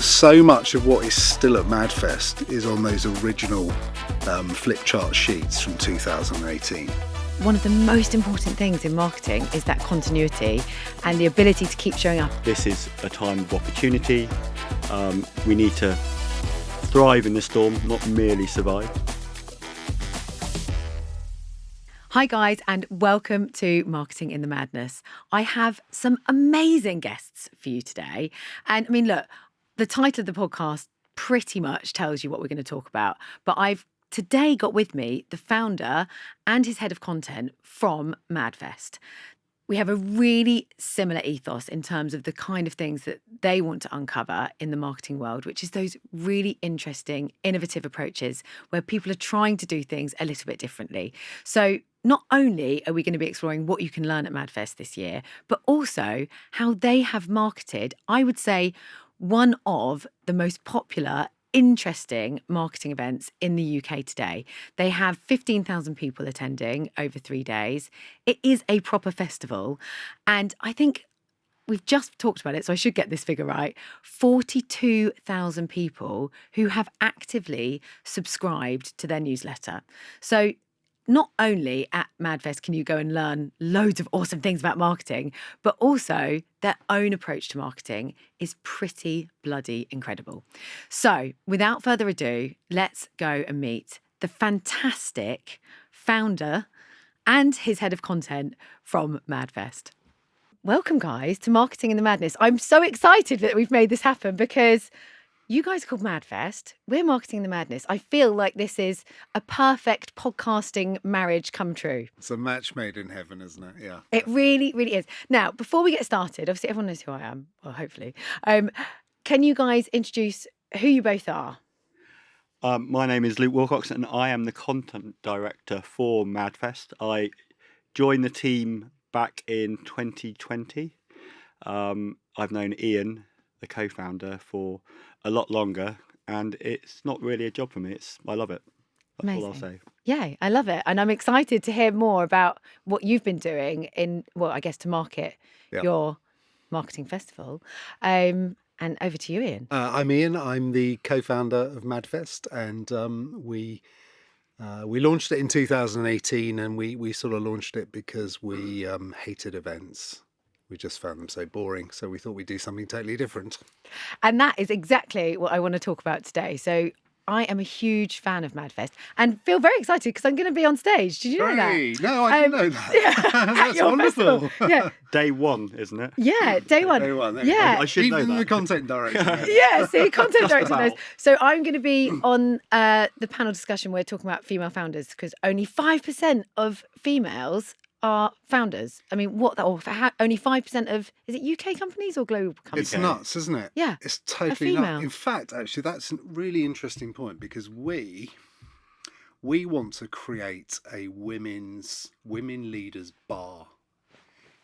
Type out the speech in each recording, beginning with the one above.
So much of what is still at MADFest is on those original flip chart sheets from 2018. One of the most important things in marketing is that continuity and the ability to keep showing up. This is a time of opportunity. We need to thrive in the storm, not merely survive. Hi guys, and welcome to Marketing in the Madness. I have some amazing guests for you today. And I mean, look, the title of the podcast pretty much tells you what we're going to talk about. But I've today got with me the founder and his head of content from MADFest. We have a really similar ethos in terms of the kind of things that they want to uncover in the marketing world, which is those really interesting, innovative approaches where people are trying to do things a little bit differently. So not only are we going to be exploring what you can learn at MADFest this year, but also how they have marketed, I would say, one of the most popular, interesting marketing events in the UK today. They have 15,000 people attending over 3 days. It is a proper festival. And I think we've just talked about it, so I should get this figure right. 42,000 people who have actively subscribed to their newsletter. So not only at MADFest can you go and learn loads of awesome things about marketing, but also their own approach to marketing is pretty bloody incredible. So without further ado, let's go and meet the fantastic founder and his head of content from MADFest. Welcome, guys, to Marketing in the Madness. I'm so excited that we've made this happen because you guys are called MADFest. We're Marketing in the Madness. I feel like this is a perfect podcasting marriage come true. It's a match made in heaven, isn't it? Yeah. It really, really is. Now, before we get started, obviously everyone knows who I am. Well, hopefully. Can you guys introduce who you both are? My name is Luke Wilcox and I am the content director for MADFest. I joined the team back in 2020. I've known Ian, the co-founder, for a lot longer, and it's not really a job for me. I love it. That's Amazing. all I'll say. Yeah, I love it. And I'm excited to hear more about what you've been doing to market your marketing festival. And over to you, Ian. I'm Ian. I'm the co-founder of MADFest, and we launched it in 2018, and we sort of launched it because we hated events. We just found them so boring, so we thought we'd do something totally different. And that is exactly what I want to talk about today. So I am a huge fan of MADFest and feel very excited because I'm going to be on stage. Did you know that? No, I didn't know that. Yeah, That's wonderful. Festival. Yeah. Day one, isn't it? Yeah, day one. Day one. Yeah. I should know Even that. the content director. Yeah, see, content director knows. about. So I'm going to be on the panel discussion. We're talking about female founders because only 5% of females are founders. I mean, only 5% of, is it UK companies or global companies? It's nuts, isn't it? Yeah. It's totally female. nuts. In fact, actually, that's a really interesting point because we want to create a women leaders bar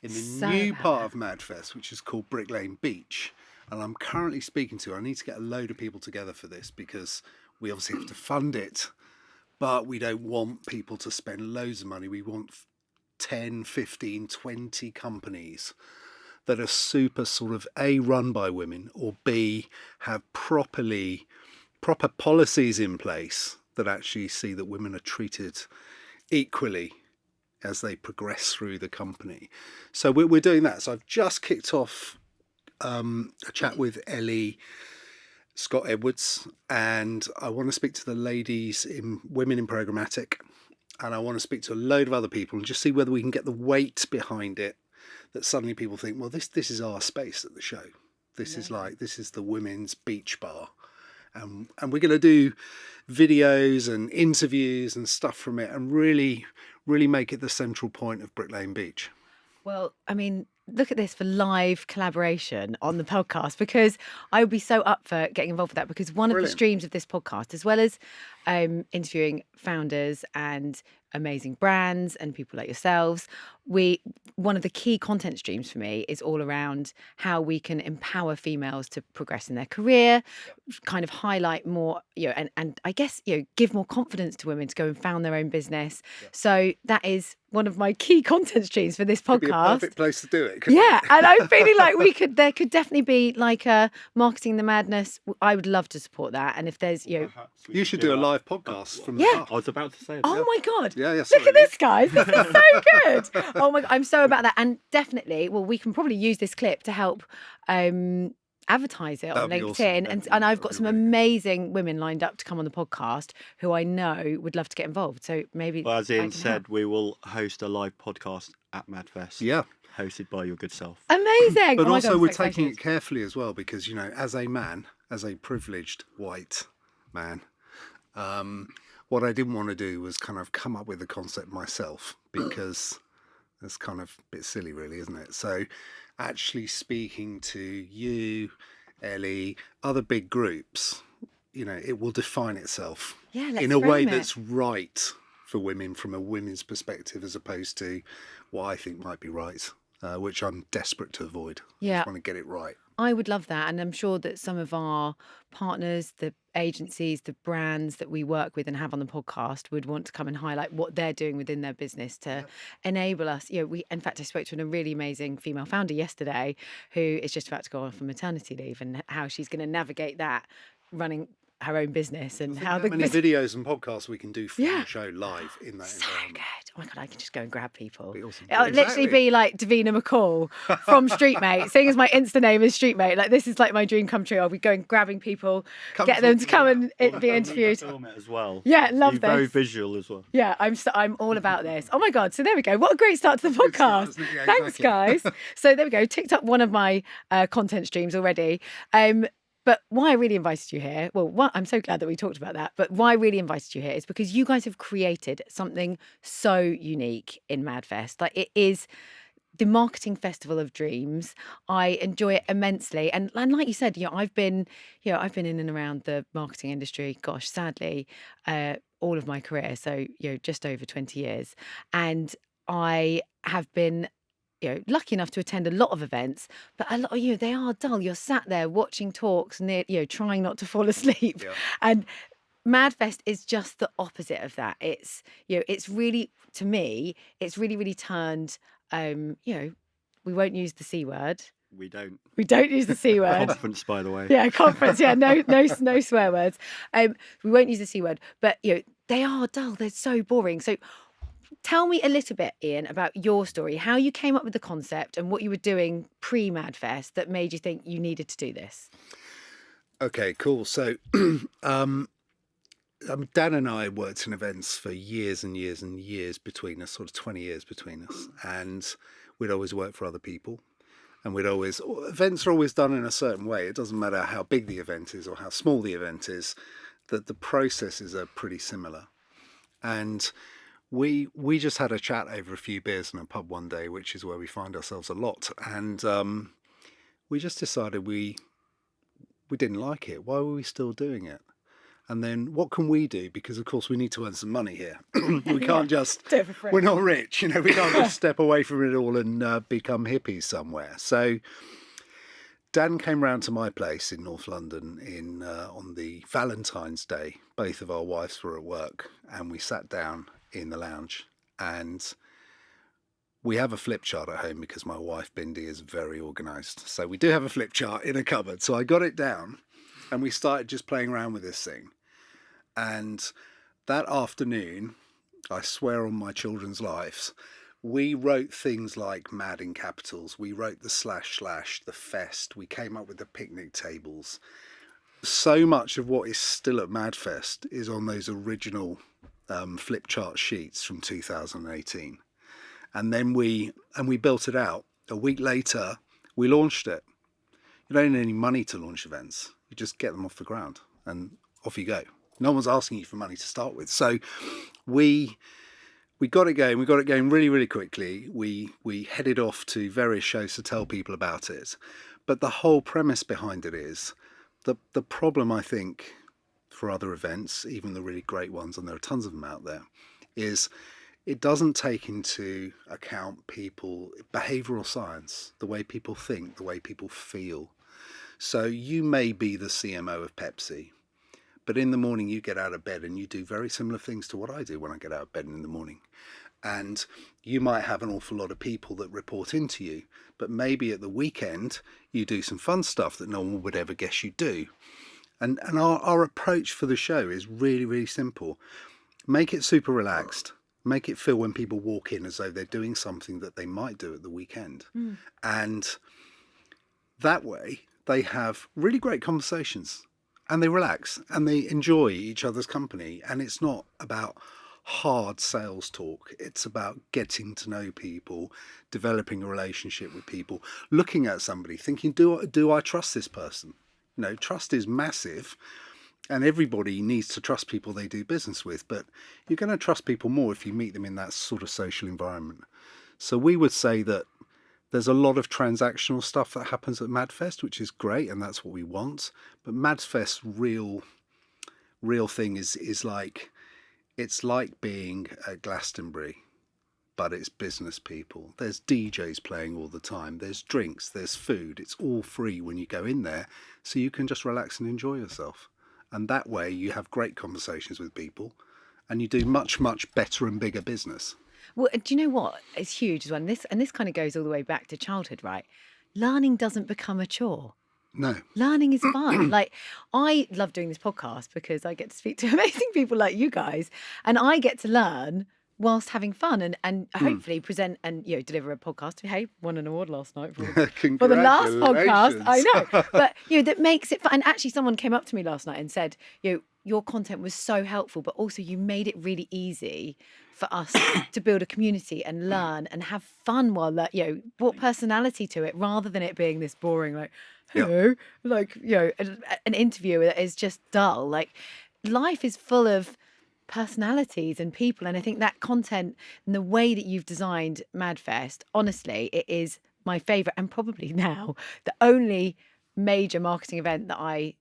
in the new part of MADFest, which is called Brick Lane Beach. And I'm currently I need to get a load of people together for this because we obviously have to fund it, but we don't want people to spend loads of money. We want 10, 15, 20 companies that are super sort of A, run by women, or B, have proper policies in place that actually see that women are treated equally as they progress through the company. So we're doing that. So I've just kicked off a chat with Ellie Scott Edwards, and I want to speak to the ladies in Women in Programmatic. And I want to speak to a load of other people and just see whether we can get the weight behind it that suddenly people think, well, this is our space at the show. This is the women's beach bar. And we're going to do videos and interviews and stuff from it and really, really make it the central point of Brick Lane Beach. Well, I mean, look at this for live collaboration on the podcast because I would be so up for getting involved with that because one of the streams of this podcast, as well as interviewing founders and amazing brands and people like yourselves, one of the key content streams for me is all around how we can empower females to progress in their career, kind of highlight more, and I guess, give more confidence to women to go and found their own business. So that is one of my key content streams for this podcast. It'd be a perfect place to do it. Yeah, and I'm feeling like there could definitely be like a Marketing the Madness. I would love to support that. And if there's, You should do a live podcast from the Yeah. pub. I was about to say that. oh my God. Yeah, Look sorry. at this, guys. This is so good. Oh my God. I'm so about that. And definitely, well, we can probably use this clip to help advertise it on That'd be LinkedIn. awesome. And I've got That'd some be really good. amazing women lined up to come on the podcast who I know would love to get involved. So maybe. Well, as I Ian can said, help. we will host a live podcast at MADFest. Yeah. Hosted by your good self. Amazing. But Oh my also, God, I'm we're so taking excited. it carefully as well because, as a man, as a privileged white man, what I didn't want to do was kind of come up with the concept myself because it's kind of a bit silly, really, isn't it? So actually speaking to you, Ellie, other big groups, it will define itself Yeah, let's in a way frame it. that's right for women from a women's perspective as opposed to what I think might be right, which I'm desperate to avoid. I Yeah. just want to get it right. I would love that. And I'm sure that some of our partners, the agencies, the brands that we work with and have on the podcast would want to come and highlight what they're doing within their business to enable us. In fact, I spoke to a really amazing female founder yesterday who is just about to go off on maternity leave and how she's going to navigate that running her own business and how How many videos and podcasts we can do from the show live in that so environment. good. Oh my God, I can just go and grab people. Be awesome. It'll literally be like Davina McCall from Street Mate. Seeing as my Insta name is Street Mate, like this is like my dream come true. I'll be going grabbing people, get them to come and be interviewed. Film it as well. Yeah, love Be very this. visual as well. Yeah, I'm all about this. Oh my God, so there we go. What a great start to the podcast. isn't it? Yeah, Thanks, exactly. guys. So there we go. Ticked up one of my content streams already. But why I really invited you here, I'm so glad that we talked about that, but why I really invited you here is because you guys have created something so unique in MADFest. Like, it is the marketing festival of dreams. I enjoy it immensely. And like you said, I've been in and around the marketing industry, gosh, sadly, all of my career. So, just over 20 years. And I have been lucky enough to attend a lot of events, but a lot of they are dull. You're sat there watching talks and trying not to fall asleep. Yeah. And MADFest is just the opposite of that. It's it's really, to me, it's really, really turned. We won't use the C word. We don't. We don't use the C word. Conference, by the way. Yeah, conference. Yeah, no swear words. We won't use the C word, but they are dull. They're so boring. So tell me a little bit, Ian, about your story, how you came up with the concept and what you were doing pre-MADFest that made you think you needed to do this. Okay, cool. So Dan and I worked in events for years and years and years between us, sort of 20 years between us. And we'd always worked for other people. And events are always done in a certain way. It doesn't matter how big the event is or how small the event is, that the processes are pretty similar. And we just had a chat over a few beers in a pub one day, which is where we find ourselves a lot. And we just decided we didn't like it. Why were we still doing it? And then what can we do? Because, of course, we need to earn some money here. We can't just, Do it for free. we're not rich, we can't just step away from it all and become hippies somewhere. So Dan came round to my place in North London on the Valentine's Day. Both of our wives were at work and we sat down in the lounge, and we have a flip chart at home because my wife Bindi is very organised. So we do have a flip chart in a cupboard. So I got it down and we started just playing around with this thing. And that afternoon, I swear on my children's lives, we wrote things like MAD in capitals. We wrote the // the fest. We came up with the picnic tables. So much of what is still at MADFest is on those original flip chart sheets from 2018. And then we built it out. A week later, we launched it. You don't need any money to launch events. You just get them off the ground and off you go. No one's asking you for money to start with. So we got it going. We got it going really, really quickly. We headed off to various shows to tell people about it. But the whole premise behind it is the problem, I think, for other events, even the really great ones, and there are tons of them out there, is it doesn't take into account behavioural science, the way people think, the way people feel. So you may be the CMO of Pepsi, but in the morning you get out of bed and you do very similar things to what I do when I get out of bed in the morning. And you might have an awful lot of people that report into you, but maybe at the weekend you do some fun stuff that no one would ever guess you do. And our approach for the show is really, really simple. Make it super relaxed. Make it feel when people walk in as though they're doing something that they might do at the weekend. And that way they have really great conversations and they relax and they enjoy each other's company. And it's not about hard sales talk. It's about getting to know people, developing a relationship with people, looking at somebody, thinking, do I trust this person? You know, trust is massive, and everybody needs to trust people they do business with, but you're going to trust people more if you meet them in that sort of social environment. So we would say that there's a lot of transactional stuff that happens at MADFest, which is great, and that's what we want. But MADFest's real thing is like, it's like being at Glastonbury, but it's business people. There's DJs playing all the time. There's drinks, there's food. It's all free when you go in there, so you can just relax and enjoy yourself. And that way you have great conversations with people and you do much, much better and bigger business. Well, do you know what? It's huge as well. And this kind of goes all the way back to childhood, right? Learning doesn't become a chore. No. Learning is fun. Like, I love doing this podcast because I get to speak to amazing people like you guys, and I get to learn whilst having fun and hopefully present and, you know, deliver a podcast. Hey, won an award last night for the last podcast. I know. But, you know, that makes it fun. And actually someone came up to me last night and said, you know, your content was so helpful, but also you made it really easy for us to build a community and learn and have fun while that, you know, brought personality to it rather than it being this boring, like, hello, like, you know, an interview that is just dull. Like, life is full of personalities and people, and I think that content and the way that you've designed MADFest, honestly, it is my favorite and probably now the only major marketing event that I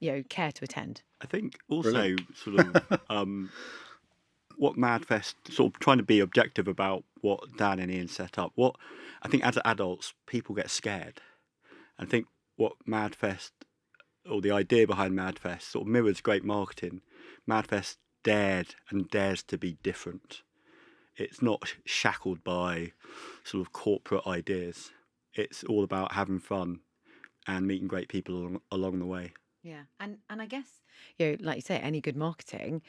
you know care to attend. I think also sort of what MADFest, sort of trying to be objective about what Dan and Ian set up. What I think as adults, people get scared. I think what MADFest, or the idea behind MADFest, sort of mirrors great marketing. MADFest dared and dares to be different. It's not shackled by sort of corporate ideas. It's all about having fun and meeting great people along the way. Yeah, and I guess, you know, like you say, any good marketing,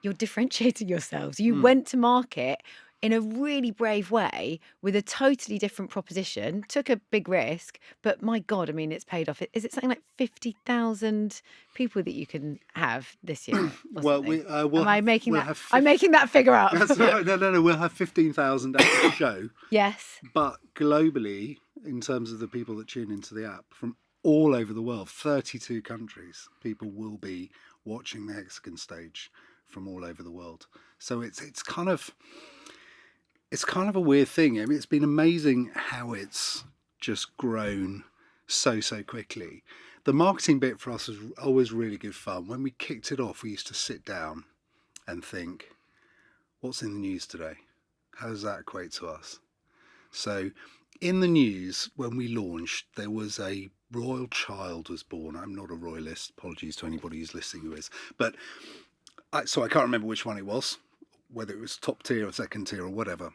you're differentiating yourselves. You went to market in a really brave way with a totally different proposition, took a big risk, but my God, I mean, it's paid off. Is it something like 50,000 people that you can have this year? Well, I'm making that figure up. That's right. No. We'll have 15,000 at the show. Yes. But globally, in terms of the people that tune into the app from all over the world, 32 countries, people will be watching the Hexagon stage from all over the world. So it's kind of a weird thing. I mean, it's been amazing how it's just grown so quickly. The marketing bit for us was always really good fun. When we kicked it off, we used to sit down and think, what's in the news today? How does that equate to us? So in the news, when we launched, there was a royal child was born. I'm not a royalist. Apologies to anybody who's listening who is. But so I can't remember which one it was, whether it was top tier or second tier or whatever.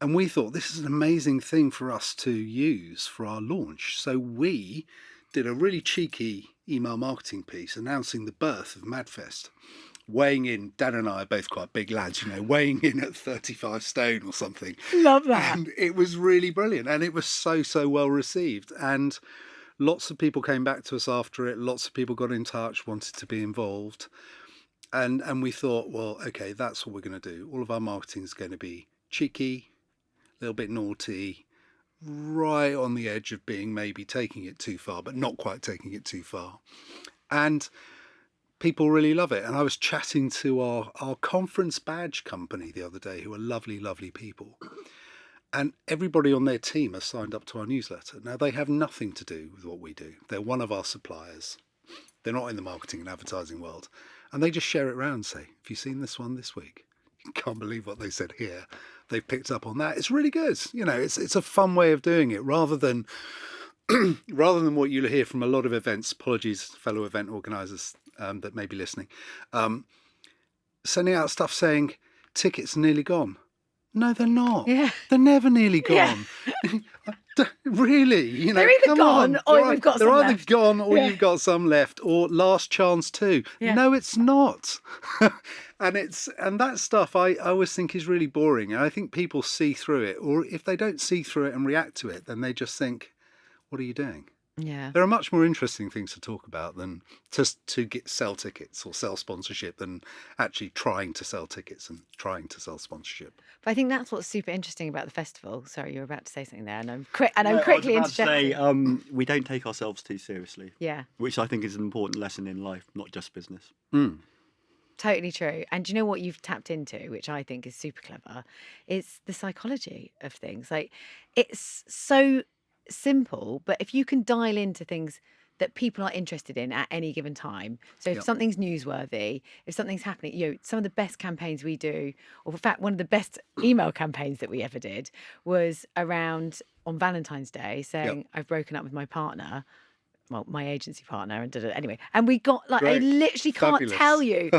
And we thought this is an amazing thing for us to use for our launch. So we did a really cheeky email marketing piece announcing the birth of MADFest. Weighing in, Dan and I are both quite big lads, you know, weighing in at 35 stone or something. Love that. And it was really brilliant. And it was so well received. And lots of people came back to us after it. Lots of people got in touch, wanted to be involved. And we thought, well, okay, that's what we're going to do. All of our marketing is going to be cheeky, a little bit naughty, right on the edge of being maybe taking it too far, but not quite taking it too far. And people really love it. And I was chatting to our conference badge company the other day, who are lovely, lovely people. And everybody on their team has signed up to our newsletter. Now, they have nothing to do with what we do. They're one of our suppliers. They're not in the marketing and advertising world. And they just share it around and say, have you seen this one this week? can't believe what they said here. They've picked up on that. It's really good. You know, it's a fun way of doing it rather than what you'll hear from a lot of events. Apologies, fellow event organisers that may be listening. Sending out stuff saying tickets are nearly gone. No, they're not. Yeah. They're never nearly gone. Yeah. Really, you know, They're either come gone on. or we've got some They're either left. gone or Yeah. you've got some left, or last chance too. Yeah. No, it's not. and that stuff I always think is really boring. And I think people see through it, or if they don't see through it and react to it, then they just think, "What are you doing?" Yeah. There are much more interesting things to talk about than just to sell tickets or sell sponsorship than actually trying to sell tickets and trying to sell sponsorship. But I think that's what's super interesting about the festival. Sorry, you were about to say something there, and I'm No, quickly I was about to interjecting. say, we don't take ourselves too seriously, Yeah, which I think is an important lesson in life, not just business. totally true. And do you know what you've tapped into, which I think is super clever? It's the psychology of things. Like, it's so simple, but if you can dial into things that people are interested in at any given time. So if Yep. something's newsworthy, if something's happening, some of the best campaigns we do, or in fact, one of the best email campaigns that we ever did was around on Valentine's Day saying, I've broken up with my partner. Well, my agency partner, and anyway, and we got like I Great. literally can't Fabulous. tell you,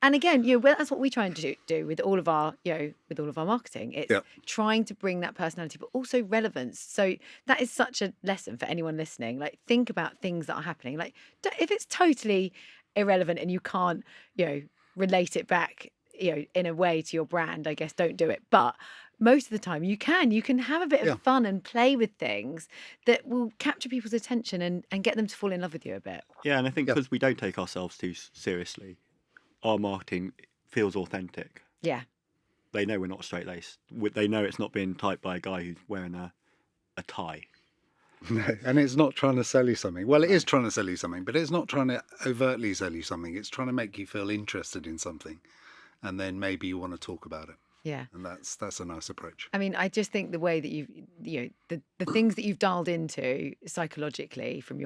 and again, well, that's what we try and do with all of our, with all of our marketing. It's Yep. trying to bring that personality, but also relevance. So that is such a lesson for anyone listening. Like, think about things that are happening. Like, if it's totally irrelevant and you can't, relate it back, in a way to your brand, I guess don't do it. But most of the time you can have a bit of fun and play with things that will capture people's attention and get them to fall in love with you a bit. Yeah, and I think because we don't take ourselves too seriously, our marketing feels authentic. Yeah. They know we're not straight-laced. They know it's not being typed by a guy who's wearing a tie. No, and it's not trying to sell you something. Well, it is trying to sell you something, but it's not trying to overtly sell you something. It's trying to make you feel interested in something, and then maybe you want to talk about it. Yeah. And that's a nice approach. I mean, I just think the way that the things that you've dialed into psychologically from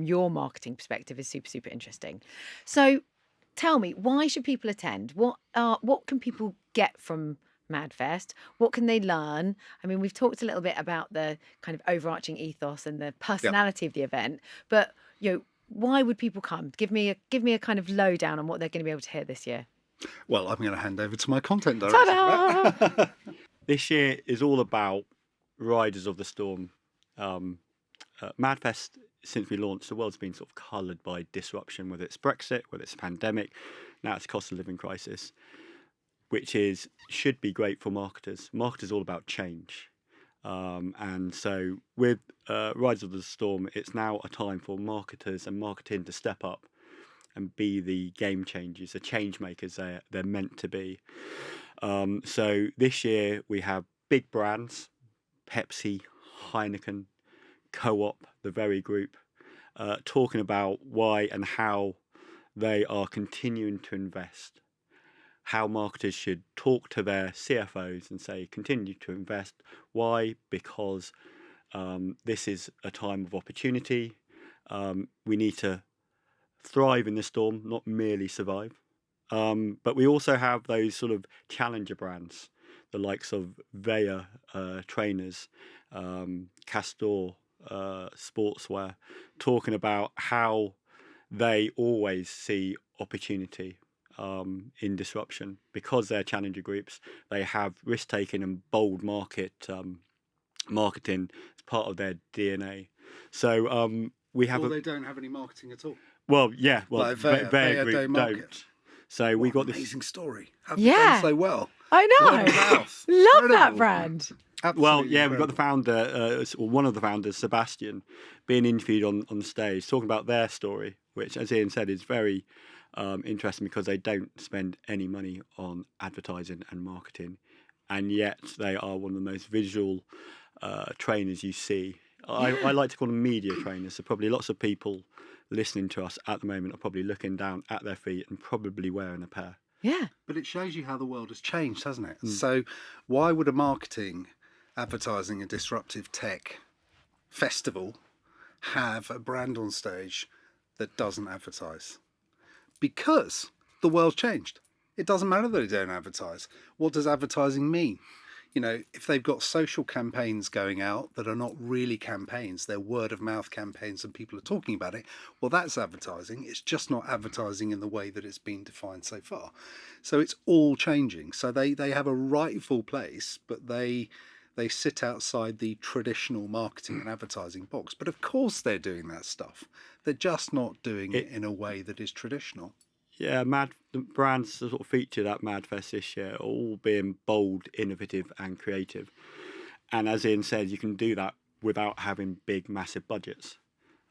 your marketing perspective is super, super interesting. So tell me, why should people attend? What can people get from MADFest? What can they learn? I mean, we've talked a little bit about the kind of overarching ethos and the personality of the event, but why would people come? Give me a kind of lowdown on what they're going to be able to hear this year. Well, I'm going to hand over to my content director. Ta-da! This year is all about Riders of the Storm. MADFest, since we launched, the world's been sort of coloured by disruption, whether it's Brexit, whether it's a pandemic, now it's a cost of living crisis, which should be great for marketers. Marketers are all about change. And so with Riders of the Storm, it's now a time for marketers and marketing to step up and be the game changers, the change makers they're meant to be. So this year we have big brands, Pepsi, Heineken, Co-op, the Very Group, talking about why and how they are continuing to invest, how marketers should talk to their CFOs and say, continue to invest. Why? Because this is a time of opportunity. We need to thrive in the storm, not merely survive. But we also have those sort of challenger brands, the likes of Veya trainers, Castor sportswear, talking about how they always see opportunity in disruption because they're challenger groups. They have risk-taking and bold marketing as part of their DNA. So we have. Or they don't have any marketing at all. Well, yeah. Well, Like Veya Day Group Market. don't. So we got an this. amazing story. Have Yeah. done so well. I know. Word of mouth. Love that Incredible. brand. Well, Absolutely yeah, we've got the incredible. founder, or one of the founders, Sebastian, being interviewed on stage, talking about their story, which, as Ian said, is very interesting because they don't spend any money on advertising and marketing, and yet they are one of the most visual trainers you see. I like to call them media trainers. So probably lots of people listening to us at the moment are probably looking down at their feet and probably wearing a pair. Yeah. But it shows you how the world has changed, hasn't it? So why would a marketing, advertising and disruptive tech festival have a brand on stage that doesn't advertise? Because the world's changed. It doesn't matter that they don't advertise. What does advertising mean? You know, if they've got social campaigns going out that are not really campaigns, they're word of mouth campaigns and people are talking about it, well, that's advertising. It's just not advertising in the way that it's been defined so far. So it's all changing. So they have a rightful place, but they sit outside the traditional marketing and advertising box. But of course they're doing that stuff. They're just not doing it in a way that is traditional. Yeah, the brands that sort of featured at MADFest this year are all being bold, innovative and creative. And as Ian said, you can do that without having big, massive budgets.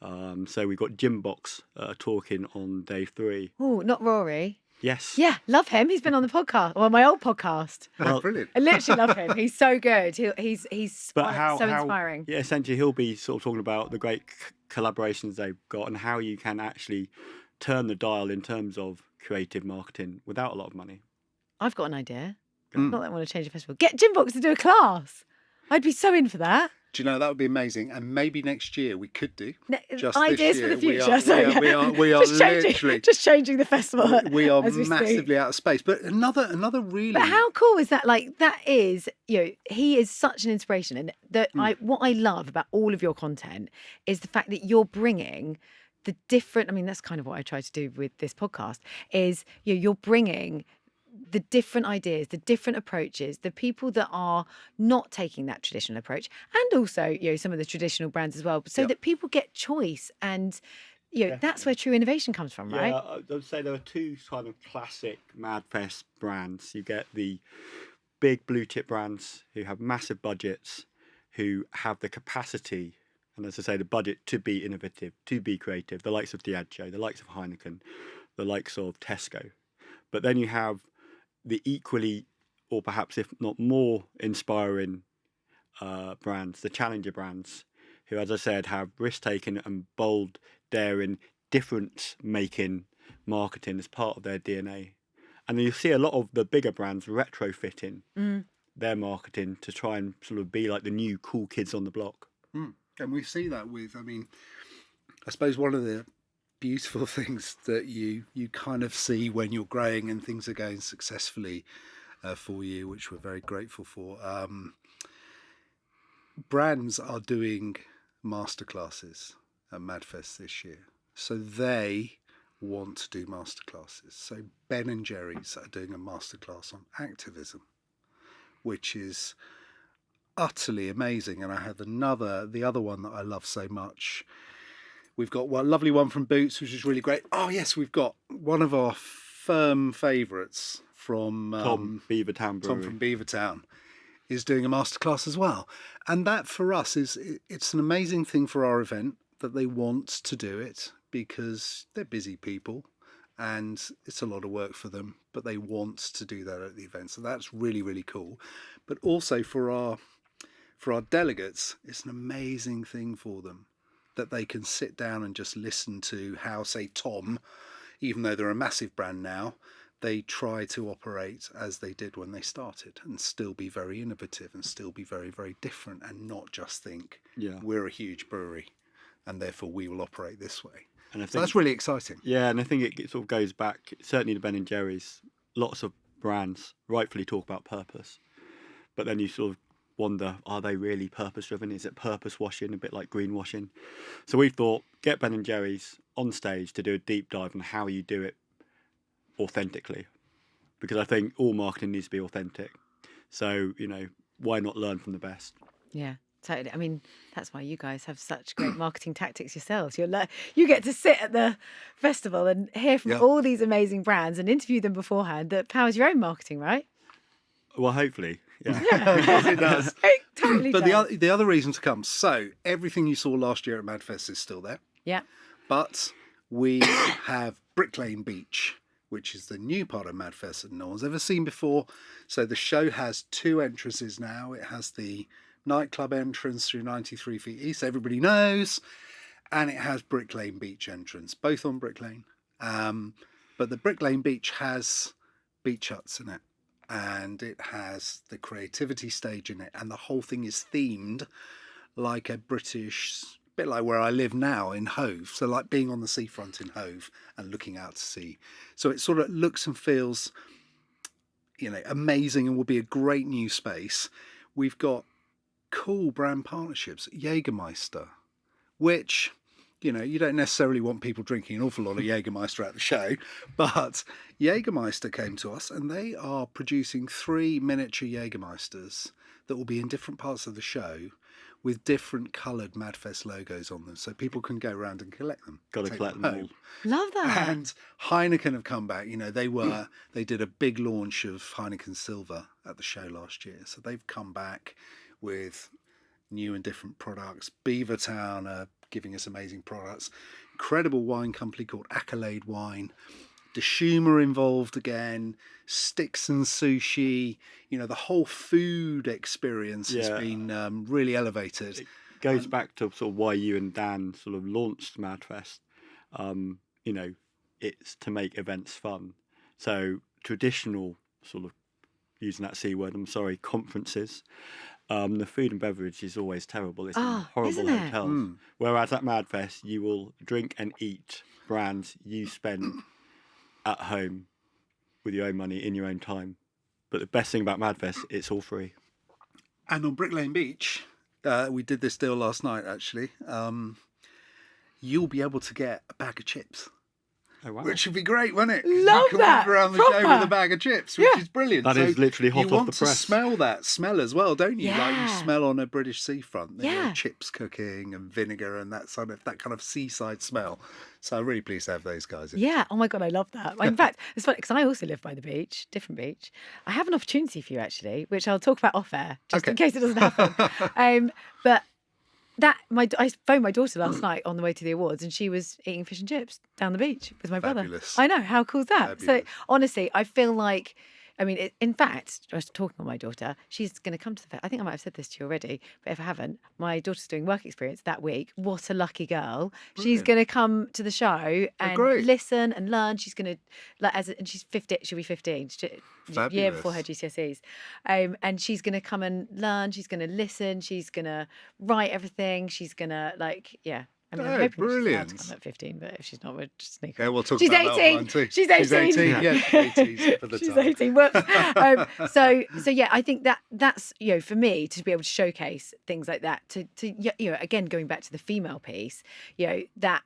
So we've got Gymbox talking on day 3. Oh, not Rory. Yes. Yeah, love him. He's been on the podcast, well, my old podcast. Well, brilliant. I literally love him. He's so good. He's But so inspiring. Yeah, essentially he'll be sort of talking about the great collaborations they've got and how you can actually turn the dial in terms of creative marketing without a lot of money. I've got an idea. Not that I want to change the festival. Get Gymbox to do a class. I'd be so in for that. Do you know, that would be amazing, and maybe next year we could do. Just Ideas this for year. the future. We are literally just changing the festival. We are as we massively speak. out of space. But another really. But how cool is that? Like, that is, you know, he is such an inspiration, and what I love about all of your content is the fact that you're bringing the different. I mean, that's kind of what I try to do with this podcast. Is you're bringing the different ideas, the different approaches, the people that are not taking that traditional approach, and also, some of the traditional brands as well, so that people get choice. And, that's where true innovation comes from, right? Yeah, I would say there are 2 kind of classic MADFest brands. You get the big blue chip brands who have massive budgets, who have the capacity, and as I say, the budget to be innovative, to be creative, the likes of Diageo, the likes of Heineken, the likes of Tesco. But then you have the equally, or perhaps if not more inspiring brands, the challenger brands, who, as I said, have risk-taking and bold, daring, difference-making marketing as part of their DNA. And then you see a lot of the bigger brands retrofitting their marketing to try and sort of be like the new cool kids on the block. And we see that with, I suppose one of the beautiful things that you kind of see when you're growing and things are going successfully for you, which we're very grateful for. Brands are doing masterclasses at MADFest this year, so they want to do masterclasses. So Ben and Jerry's are doing a masterclass on activism, which is utterly amazing. And I have the other one that I love so much. We've got one lovely one from Boots, which is really great. Oh yes, we've got one of our firm favourites from Tom Beavertown Brewery. Tom from Beavertown is doing a masterclass as well. And that for us it's an amazing thing for our event that they want to do it, because they're busy people and it's a lot of work for them, but they want to do that at the event. So that's really, really cool. But also for our delegates, it's an amazing thing for them that they can sit down and just listen to how, say, Tom, even though they're a massive brand now, they try to operate as they did when they started and still be very innovative and still be very, very different, and not just think we're a huge brewery and therefore we will operate this way. And I think, so that's really exciting. Yeah, and I think it sort of goes back, certainly to Ben and Jerry's. Lots of brands rightfully talk about purpose, but then you sort of wonder, are they really purpose driven? Is it purpose washing, a bit like greenwashing? So we thought, get Ben and Jerry's on stage to do a deep dive on how you do it authentically, because I think all marketing needs to be authentic. So, why not learn from the best? Yeah, totally. I mean, that's why you guys have such great marketing tactics yourselves. You get to sit at the festival and hear from all these amazing brands and interview them beforehand. That powers your own marketing, right? Well, hopefully. Yeah. It does. It totally but does. the other reason to come. So everything you saw last year at MADFest is still there. Yeah. But we have Brick Lane Beach, which is the new part of MADFest that no one's ever seen before. So the show has 2 entrances now. It has the nightclub entrance through 93 Feet East, everybody knows, and it has Brick Lane Beach entrance, both on Brick Lane. But the Brick Lane Beach has beach huts in it, and it has the creativity stage in it, and the whole thing is themed like a British, bit like where I live now in Hove, so like being on the seafront in Hove and looking out to sea. So it sort of looks and feels amazing and will be a great new space. We've got cool brand partnerships. Jägermeister, which, you don't necessarily want people drinking an awful lot of Jägermeister at the show, but Jägermeister came to us and they are producing 3 miniature Jägermeisters that will be in different parts of the show with different coloured MADFest logos on them, so people can go around and collect them. Got to collect them all. Love that. And Heineken have come back. They did a big launch of Heineken Silver at the show last year, so they've come back with new and different products. Beavertown are giving us amazing products. Incredible wine company called Accolade Wine. Deshuma involved again. Sticks and Sushi. The whole food experience has been really elevated. It goes back to sort of why you and Dan sort of launched MADFest. It's to make events fun. So traditional sort of, using that C word, I'm sorry, conferences. The food and beverage is always terrible. It's in horrible hotels. Whereas at MADFest, you will drink and eat brands you spend at home with your own money in your own time. But the best thing about MADFest, it's all free. And on Brick Lane Beach, we did this deal last night actually. You'll be able to get a bag of chips. Oh, wow. Which would be great, wouldn't it? 'Cause Love you can that. walk around the Proper. show with a bag of chips, which is brilliant. That is literally hot off the You want to press. smell that smell as well, don't you? Like you Yeah. smell on a British seafront. Yeah. Chips cooking and vinegar and that kind of seaside smell. So I'm really pleased to have those guys in. Yeah. Oh my God, I love that. In fact, it's funny because I also live by the beach, different beach. I have an opportunity for you actually, which I'll talk about off air, just in case it doesn't happen. But I phoned my daughter last night on the way to the awards, and she was eating fish and chips down the beach with my Fabulous. brother. I know, how cool is that? Fabulous. So honestly, I feel like. In fact, I was talking with my daughter. She's going to come to the fair. I think I might have said this to you already, but if I haven't, my daughter's doing work experience that week. What a lucky girl! She's going to come to the show and great. listen and learn. She's going to and she's 15. She'll be 15. Year Fabulous. before her GCSEs, and she's going to come and learn. She's going to listen. She's going to write everything. She's going to I'm hoping that she's allowed brilliant. to come at 15, but if she's not, we'll just sneak her. Yeah, we'll talk She's about 18. that one too. She's 18. She's 18. Yeah, 18 for the She's time. 18. Whoops. So yeah, I think that's for me to be able to showcase things like that. To again going back to the female piece, that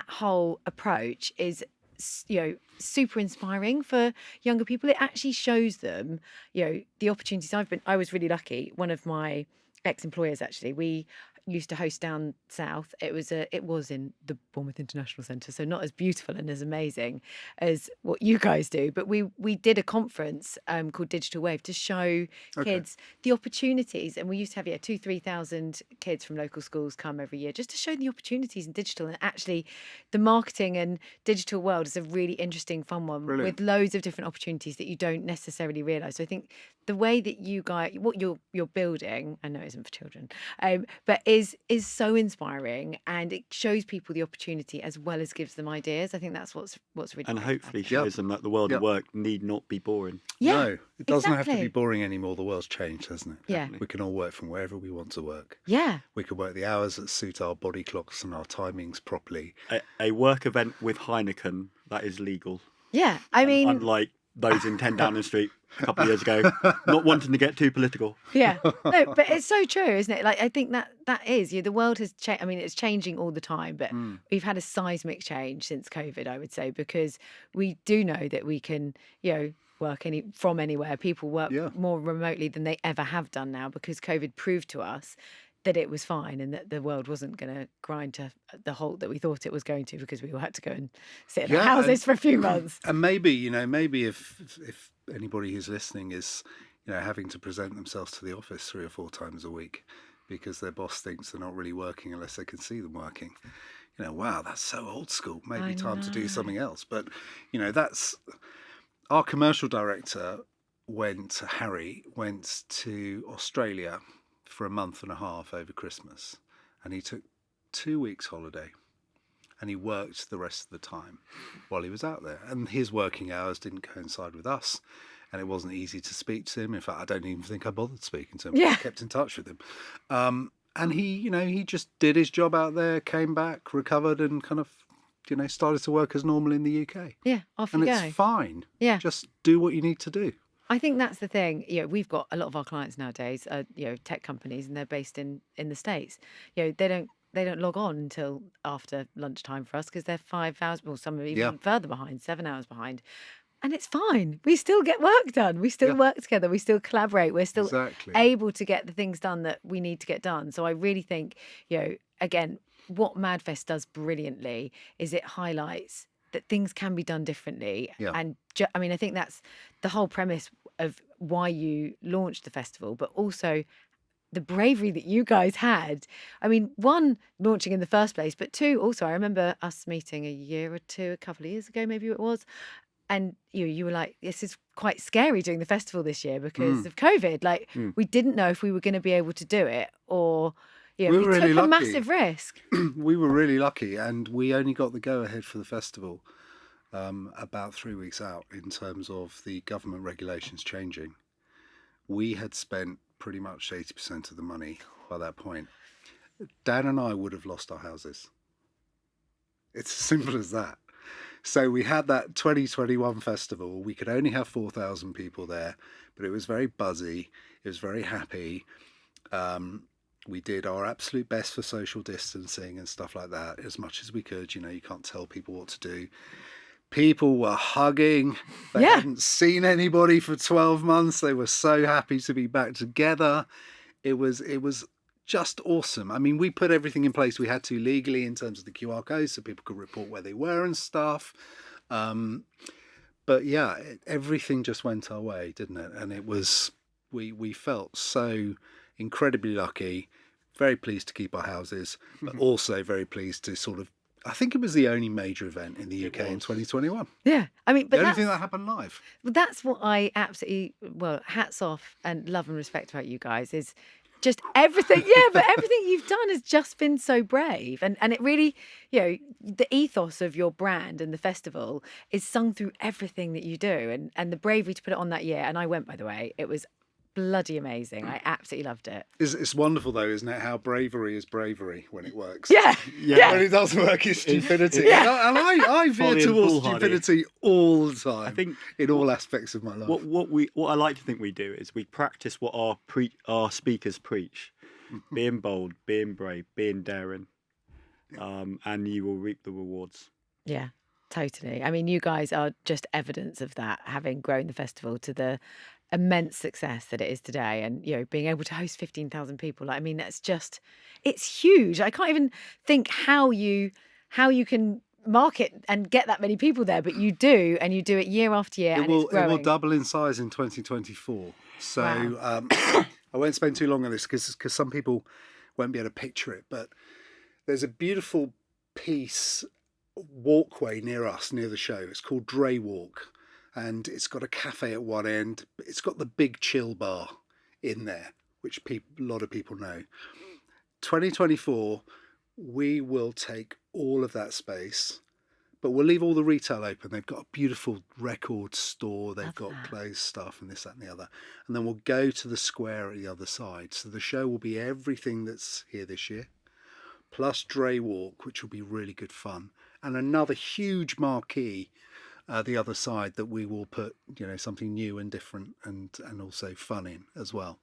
whole approach is super inspiring for younger people. It actually shows them the opportunities. I was really lucky. One of my ex-employers actually, we used to host down south. It was in the Bournemouth International Centre, so not as beautiful and as amazing as what you guys do. But we did a conference called Digital Wave to show kids the opportunities, and we used to have 2,000-3,000 kids from local schools come every year just to show the opportunities in digital. And actually, the marketing and digital world is a really interesting, fun one. Brilliant. With loads of different opportunities that you don't necessarily realise. So I think the way that you guys, what you're building, I know it isn't for children, but is so inspiring, and it shows people the opportunity as well as gives them ideas. I think that's what's really And great hopefully about it. shows them that the world of work need not be boring. Yeah, No, it doesn't have to exactly. be boring anymore. The world's changed, hasn't it? Yeah. We can all work from wherever we want to work. Yeah. We can work the hours that suit our body clocks and our timings properly. A work event with Heineken, that is legal. Yeah. I mean, Unlike those in 10 Downing Street a couple of years ago, not wanting to get too political. yeah. No, but it's so true, isn't it? Like, I think that is, the world has changed. I mean, it's changing all the time, but we've had a seismic change since COVID, I would say, because we do know that we can, work from anywhere. People work more remotely than they ever have done now, because COVID proved to us that it was fine and that the world wasn't going to grind to the halt that we thought it was going to, because we all had to go and sit in our houses for a few months. And maybe if anybody who's listening is, having to present themselves to the office 3 or 4 times a week because their boss thinks they're not really working unless they can see them working. Wow, that's so old school. Maybe time to do something else. But, that's our commercial director Harry went to Australia for a month and a half over Christmas, and he took 2 weeks holiday, and he worked the rest of the time while he was out there. And his working hours didn't coincide with us, and it wasn't easy to speak to him. In fact, I don't even think I bothered speaking to him. Yeah. I kept in touch with him. And he, he just did his job out there, came back, recovered, and kind of, started to work as normal in the UK. Yeah, off And you it's go. fine. Yeah. Just do what you need to do. I think that's the thing. We've got a lot of our clients nowadays are, tech companies, and they're based in the States. They don't log on until after lunchtime for us because they're 5 hours, well, some are Yeah, even further behind, 7 hours behind. And it's fine. We still get work done. We still yeah, work together. We still collaborate. We're still exactly. able to get the things done that we need to get done. So I really think, again, what MADFest does brilliantly is it highlights that things can be done differently. Yeah. And I think that's the whole premise of why you launched the festival, but also the bravery that you guys had. I mean, one, launching in the first place, but two, also, I remember us meeting a couple of years ago, maybe it was. And you were like, this is quite scary doing the festival this year because of COVID. Like, we didn't know if we were going to be able to do it, or We we were really took a lucky. massive risk. We were really lucky, and we only got the go-ahead for the festival about 3 weeks out in terms of the government regulations changing. We had spent pretty much 80% of the money by that point. Dan and I would have lost our houses. It's as simple as that. So we had that 2021 festival. We could only have 4,000 people there, but it was very buzzy. It was very happy. We did our absolute best for social distancing and stuff like that, as much as we could. You can't tell people what to do. People were hugging. They hadn't seen anybody for 12 months. They were so happy to be back together. It was just awesome. I mean, we put everything in place we had to legally in terms of the QR code so people could report where they were and stuff. But yeah, everything just went our way, didn't it? And it was, we felt so incredibly lucky, very pleased to keep our houses, but also very pleased to sort of, I think it was the only major event in the UK in 2021. Yeah. I mean, but The only thing that happened live. that's what I absolutely, hats off and love and respect about you guys is just everything. Yeah, but everything you've done has just been so brave. And it really, the ethos of your brand and the festival is sung through everything that you do. And the bravery to put it on that year. And I went, by the way, it was bloody amazing. I absolutely loved it. It's wonderful though, isn't it? How bravery is bravery when it works. Yeah. When it doesn't work, it's stupidity. Yeah. And I veer Folly and towards foolhardy. stupidity all the time. I think in all aspects of my life. what I like to think we do is we practice what our speakers preach: being bold, being brave, being daring, and you will reap the rewards. Yeah, totally. I mean, you guys are just evidence of that, having grown the festival to the immense success that it is today, and being able to host 15,000 people. I mean, it's huge. I can't even think how you can market and get that many people there, but you do, and you do it year after year. It will double in size in 2024. So Wow. I won't spend too long on this because some people won't be able to picture it, but there's a beautiful walkway near us, near the show. It's called Dray Walk. And it's got a cafe at one end. It's got the big chill bar in there, which a lot of people know. 2024, we will take all of that space, but we'll leave all the retail open. They've got a beautiful record store. They've got clothes stuff and this, that and the other. And then we'll go to the square at the other side. So the show will be everything that's here this year, plus Dray Walk, which will be really good fun. And another huge marquee the other side that we will put something new and different and also fun in as well.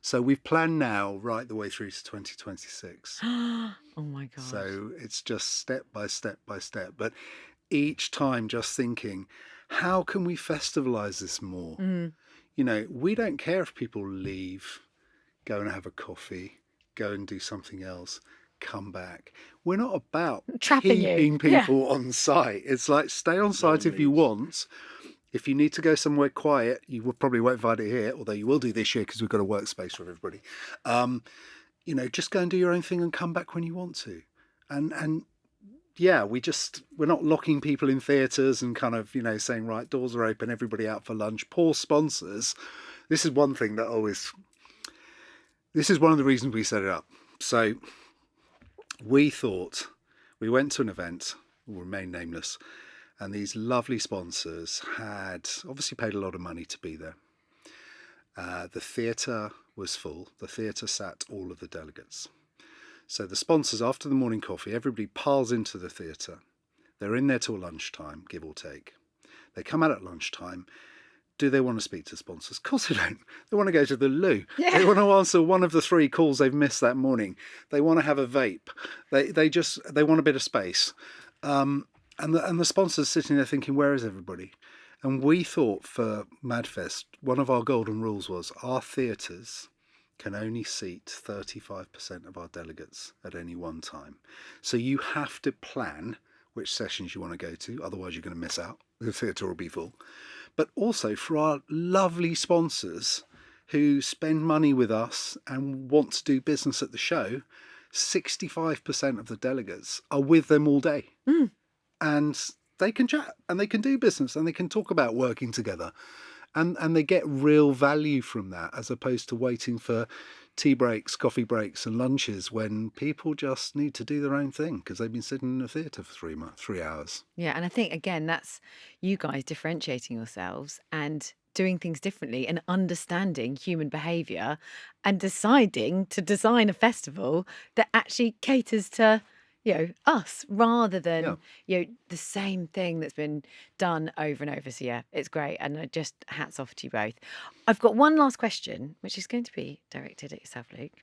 So we've planned now right the way through to 2026. Oh my God. So it's just step by step by step, but each time just thinking, how can we festivalize this more? We don't care if people leave, go and have a coffee, go and do something else, come back. We're not about keeping people on site. It's like, stay on site if you want. If you need to go somewhere quiet, you probably won't find it here, although you will do this year because we've got a workspace for everybody. Just go and do your own thing and come back when you want to. And yeah, we're not locking people in theatres and kind of, saying, right, doors are open, everybody out for lunch. Poor sponsors. This is one thing that this is one of the reasons we set it up. So we went to an event, will remain nameless, and these lovely sponsors had obviously paid a lot of money to be there. The theatre was full. The theatre sat all of the delegates. So the sponsors, after the morning coffee, everybody piles into the theatre. They're in there till lunchtime, give or take. They come out at lunchtime, do they want to speak to sponsors? Of course they don't. They want to go to the loo. Yeah. They want to answer one of the 3 calls they've missed that morning. They want to have a vape. They want a bit of space. And the sponsors sitting there thinking, where is everybody? And we thought for MADFest, one of our golden rules was our theatres can only seat 35% of our delegates at any one time. So you have to plan which sessions you want to go to, otherwise you're going to miss out. The theatre will be full. But also for our lovely sponsors who spend money with us and want to do business at the show, 65% of the delegates are with them all day. And they can chat and they can do business and they can talk about working together. And they get real value from that, as opposed to waiting for tea breaks, coffee breaks and lunches when people just need to do their own thing because they've been sitting in a theatre for 3 hours. Yeah, and I think, again, that's you guys differentiating yourselves and doing things differently and understanding human behaviour and deciding to design a festival that actually caters to, us rather than, the same thing that's been done over and over. So, yeah, it's great. And just hats off to you both. I've got one last question, which is going to be directed at yourself, Luke.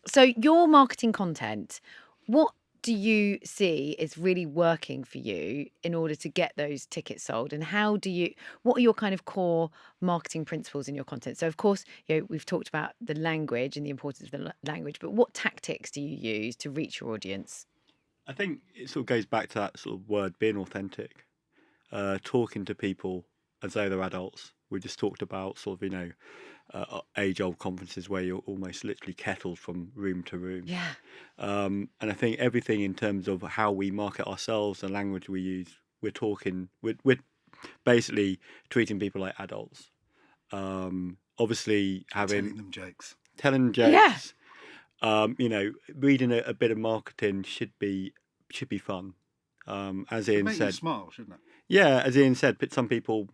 So your marketing content, what do you see is really working for you in order to get those tickets sold? And what are your kind of core marketing principles in your content? So, of course, we've talked about the language and the importance of the language, but what tactics do you use to reach your audience? I think it sort of goes back to that sort of word, being authentic, talking to people as though they're adults. We just talked about sort of, age-old conferences where you're almost literally kettled from room to room. Yeah. And I think everything in terms of how we market ourselves, the language we use, we're basically treating people like adults. Obviously Telling them jokes. Yeah. Reading a bit of marketing should be fun. As Ian Make said, you smile, shouldn't it? Yeah, as Ian said, some people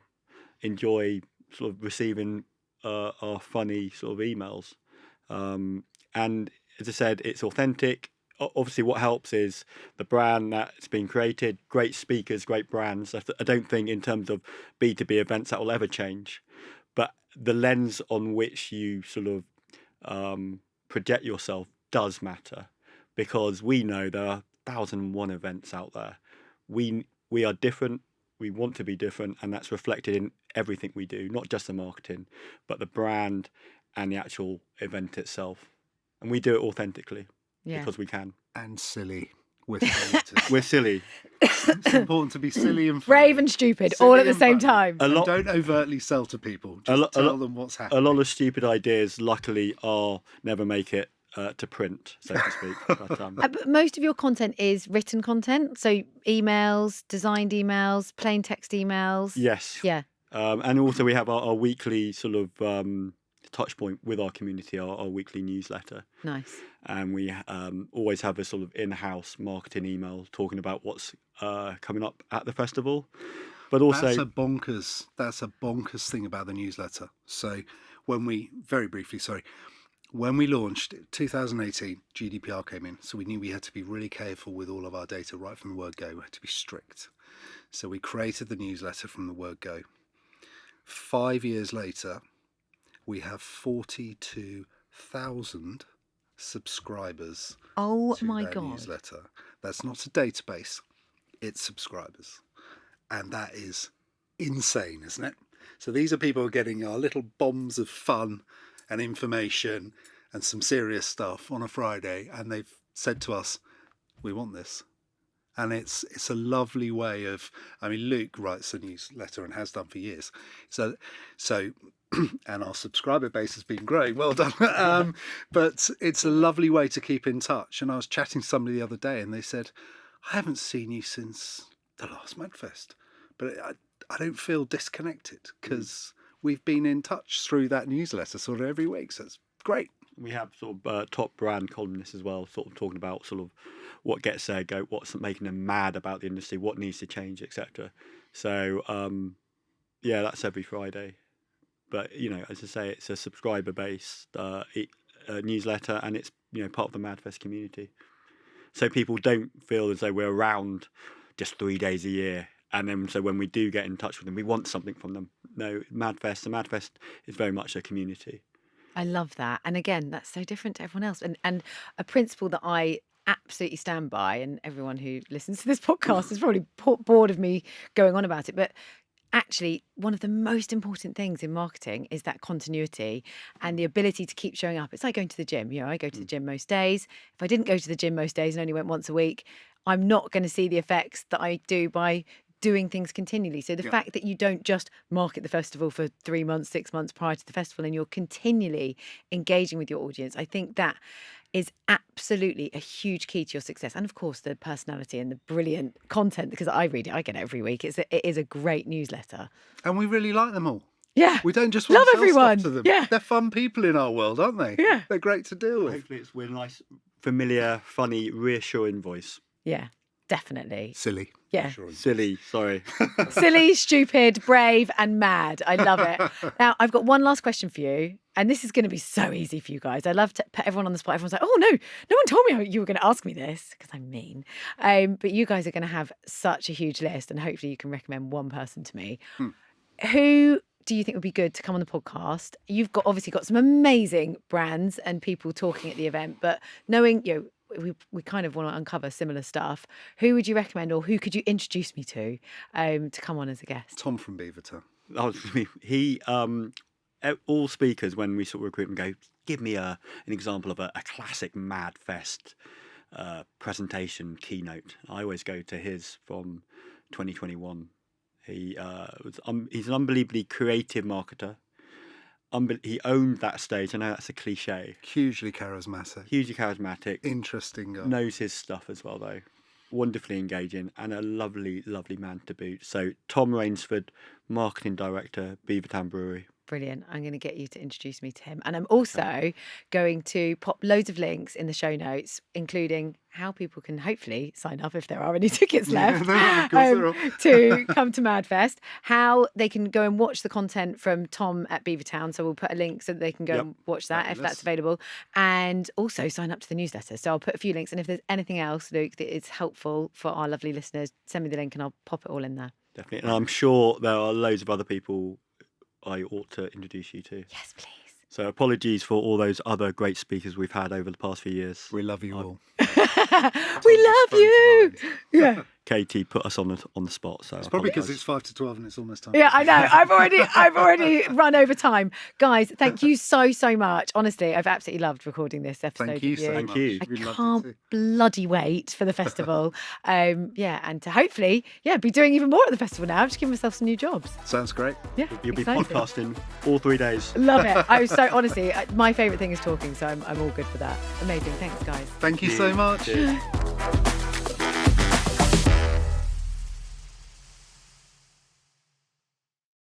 enjoy sort of receiving our funny sort of emails. And as I said, it's authentic. Obviously, what helps is the brand that's been created, great speakers, great brands. I don't think in terms of B2B events that will ever change. But the lens on which you sort of project yourself does matter, because we know there are 1,001 events out there. We are different. We want to be different, and that's reflected in everything we do, not just the marketing, but the brand and the actual event itself. And we do it authentically because we can. And silly. We're silly too. We're silly. It's important to be silly and funny. Brave and stupid, all at the same time. And don't overtly sell to people. Just tell them what's happening. A lot of stupid ideas, luckily, never make it to print, so to speak. But most of your content is written content, so emails, designed emails, plain text emails. Yes. Yeah. And also we have our weekly sort of touch point with our community, our weekly newsletter. Nice. And we always have a sort of in-house marketing email talking about what's coming up at the festival. But also that's a bonkers thing about the newsletter. So when we launched 2018, GDPR came in, so we knew we had to be really careful with all of our data right from the word go. We had to be strict. So we created the newsletter from the word go. 5 years later, we have 42,000 subscribers to my God. Newsletter. That's not a database, it's subscribers. And that is insane, isn't it? So these are people getting our little bombs of fun and information and some serious stuff on a Friday, and they've said to us, we want this. And it's a lovely way of, Luke writes a newsletter and has done for years. So and our subscriber base has been growing. Well done. But it's a lovely way to keep in touch. And I was chatting to somebody the other day and they said, I haven't seen you since the last MADFest, but I don't feel disconnected because we've been in touch through that newsletter sort of every week. So it's great. We have sort of top brand columnists as well, sort of talking about sort of what gets their goat, what's making them mad about the industry, what needs to change, etc. So, that's every Friday. But, as I say, it's a subscriber-based newsletter, and it's, part of the MADFest community. So people don't feel as though we're around just 3 days a year And then so when we do get in touch with them, we want something from them. No, the MADFest is very much a community. I love that. And again, that's so different to everyone else. And a principle that I absolutely stand by, and everyone who listens to this podcast is probably bored of me going on about it, but actually one of the most important things in marketing is that continuity and the ability to keep showing up. It's like going to the gym. I go to the gym most days. If I didn't go to the gym most days and only went once a week, I'm not going to see the effects that I do by doing things continually. So the fact that you don't just market the festival for 3 months, 6 months prior to the festival, and you're continually engaging with your audience, I think that is absolutely a huge key to your success. And of course, the personality and the brilliant content, because I read it, I get it every week. It is a great newsletter. And we really like them all. Yeah. We don't just want to sell everyone. stuff to them. Yeah. They're fun people in our world, aren't they? Yeah. They're great to deal with. Hopefully we're a nice, familiar, funny, reassuring voice. Yeah, definitely. Silly. Yeah. Silly, sorry. Silly, stupid, brave, and mad. I love it. Now, I've got one last question for you. And this is going to be so easy for you guys. I love to put everyone on the spot. Everyone's like, oh, no one told me you were going to ask me this, because I'm mean. But you guys are going to have such a huge list, and hopefully you can recommend one person to me. Who do you think would be good to come on the podcast? You've obviously got some amazing brands and people talking at the event, but knowing, we kind of want to uncover similar stuff. Who would you recommend, or who could you introduce me to come on as a guest? Tom from Beavertown. He all speakers, when we sort of recruit them, go, give me an example of a classic MADFest presentation keynote. I always go to his from 2021. He's an unbelievably creative marketer. He owned that stage. I know that's a cliche. Hugely charismatic. Interesting guy. Knows his stuff as well, though. Wonderfully engaging, and a lovely, lovely man to boot. So Tom Rainsford, Marketing Director, Beavertown Brewery. Brilliant. I'm going to get you to introduce me to him. And I'm also going to pop loads of links in the show notes, including how people can hopefully sign up if there are any tickets left to come to MADFest, how they can go and watch the content from Tom at Beavertown. So we'll put a link so that they can go and watch that if that's available, and also sign up to the newsletter. So I'll put a few links. And if there's anything else, Luke, that is helpful for our lovely listeners, send me the link and I'll pop it all in there. Definitely. And I'm sure there are loads of other people I ought to introduce you to. Yes, please. So apologies for all those other great speakers we've had over the past few years. We love you all. We love you. Yeah. Katie put us on the spot. So it's probably because it's 5 to 12 and it's almost time. Yeah, I know. I've already run over time. Guys, thank you so much. Honestly, I've absolutely loved recording this episode. Thank you with you. so much. Thank you. I can't bloody wait for the festival. And to hopefully, be doing even more at the festival now. I've just given myself some new jobs. Sounds great. Yeah, You'll be exciting. podcasting all 3 days. Love it. I was so, honestly, my favourite thing is talking, so I'm all good for that. Amazing. Thanks, guys. Thank you so much. Cheers.